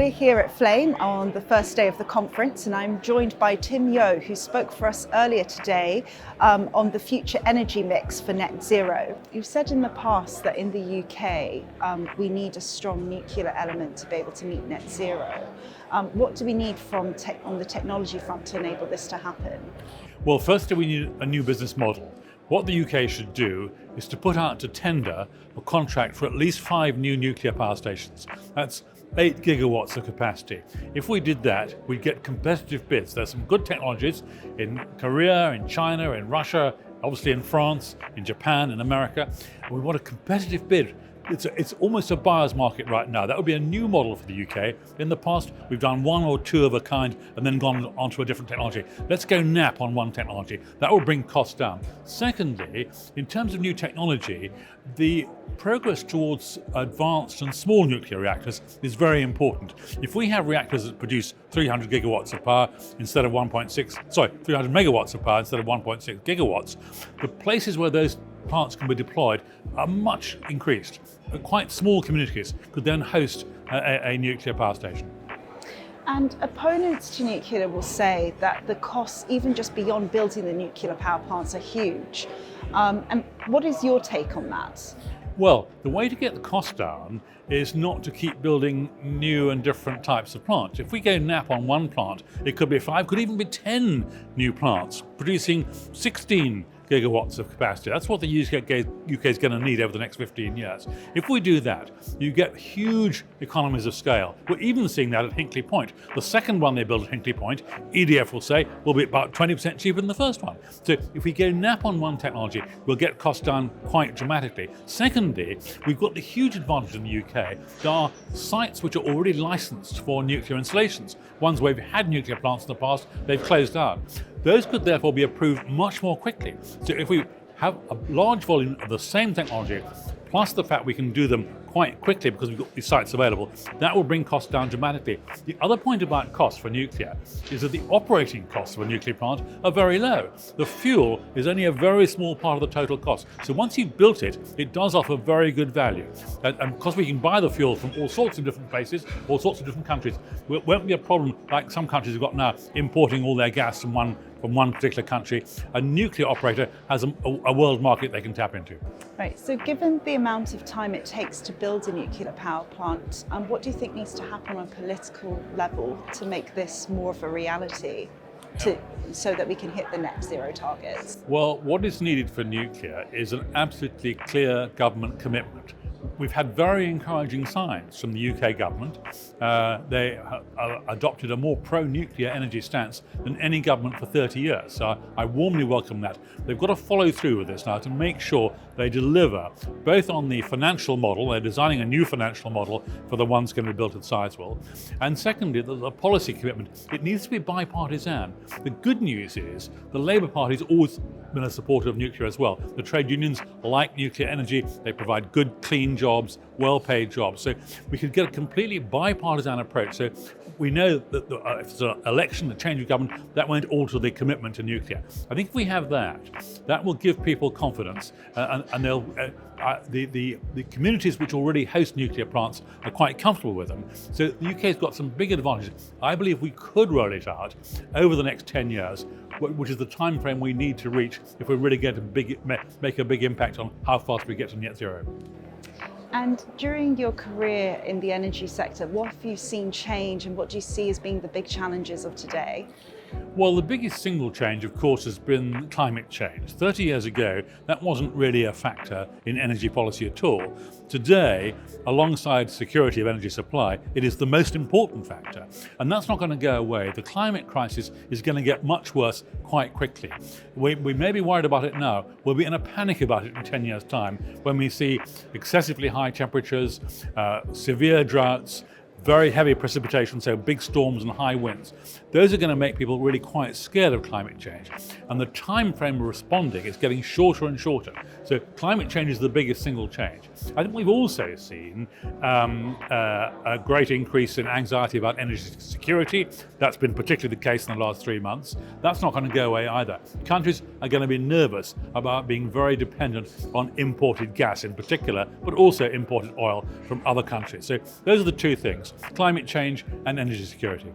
we're here at Flame on the first day of the conference, and I'm joined by Tim Yeo, who spoke for us earlier today on the future energy mix for net zero. You've said in the past that in the UK, we need a strong nuclear element to be able to meet net zero. What do we need on the technology front to enable this to happen? Well, firstly, we need a new business model. What the UK should do is to put out to tender a contract for at least 5 new nuclear power stations. That's 8 gigawatts of capacity. If we did that, we'd get competitive bids. There's some good technologies in Korea, in China, in Russia, obviously in France, in Japan, in America. And we want a competitive bid. It's almost a buyer's market right now. That would be a new model for the UK. In the past, we've done 1 or 2 of a kind and then gone on to a different technology. Let's go nap on one technology. That will bring costs down. Secondly, in terms of new technology, the progress towards advanced and small nuclear reactors is very important. If we have reactors that produce 300 gigawatts of power instead of 300 megawatts of power instead of 1.6 gigawatts, the places where those plants can be deployed are much increased. Quite small communities could then host a nuclear power station. And opponents to nuclear will say that the costs, even just beyond building the nuclear power plants, are huge. And what is your take on that? Well, the way to get the cost down is not to keep building new and different types of plants. If we go nap on one plant, it could be 5, could even be 10 new plants producing 16 gigawatts of capacity. That's what the UK is going to need over the next 15 years. If we do that, you get huge economies of scale. We're even seeing that at Hinkley Point. The second one they build at Hinkley Point, EDF will say, will be about 20% cheaper than the first one. So if we go nap on one technology, we'll get costs down quite dramatically. Secondly, we've got the huge advantage in the UK. There are sites which are already licensed for nuclear installations. Ones where we've had nuclear plants in the past, they've closed down. Those could therefore be approved much more quickly. So if we have a large volume of the same technology, plus the fact we can do them quite quickly because we've got these sites available, that will bring costs down dramatically. The other point about costs for nuclear is that the operating costs of a nuclear plant are very low. The fuel is only a very small part of the total cost. So once you've built it, it does offer very good value. And because we can buy the fuel from all sorts of different places, all sorts of different countries, it won't be a problem like some countries have got now, importing all their gas from one particular country. A nuclear operator has a world market they can tap into. Right, so given the amount of time it takes to build a nuclear power plant, what do you think needs to happen on a political level to make this more of a reality, so that we can hit the net zero targets? Well, what is needed for nuclear is an absolutely clear government commitment. We've had very encouraging signs from the UK government. They adopted a more pro-nuclear energy stance than any government for 30 years. So I warmly welcome that. They've got to follow through with this now to make sure they deliver both on the financial model, they're designing a new financial model for the ones going to be built at Sizewell, and secondly, the policy commitment. It needs to be bipartisan. The good news is the Labour Party's always been a supporter of nuclear as well. The trade unions like nuclear energy. They provide good, clean jobs, well-paid jobs. So we could get a completely bipartisan approach. So we know that if it's an election, a change of government, that won't alter the commitment to nuclear. I think if we have that, that will give people confidence, and they'll. The communities which already host nuclear plants are quite comfortable with them. So the UK's got some big advantages. I believe we could roll it out over the next 10 years, which is the time frame we need to reach if we really get make a big impact on how fast we get to net zero. And during your career in the energy sector, what have you seen change, and what do you see as being the big challenges of today? Well, the biggest single change, of course, has been climate change. 30 years ago, that wasn't really a factor in energy policy at all. Today, alongside security of energy supply, it is the most important factor. And that's not going to go away. The climate crisis is going to get much worse quite quickly. We may be worried about it now. We'll be in a panic about it in 10 years' time when we see excessively high temperatures, severe droughts, very heavy precipitation, so big storms and high winds. Those are going to make people really quite scared of climate change. And the time frame of responding is getting shorter and shorter. So climate change is the biggest single change. I think we've also seen a great increase in anxiety about energy security. That's been particularly the case in the last 3 months. That's not going to go away either. Countries are going to be nervous about being very dependent on imported gas in particular, but also imported oil from other countries. So those are the two things. climate change and energy security.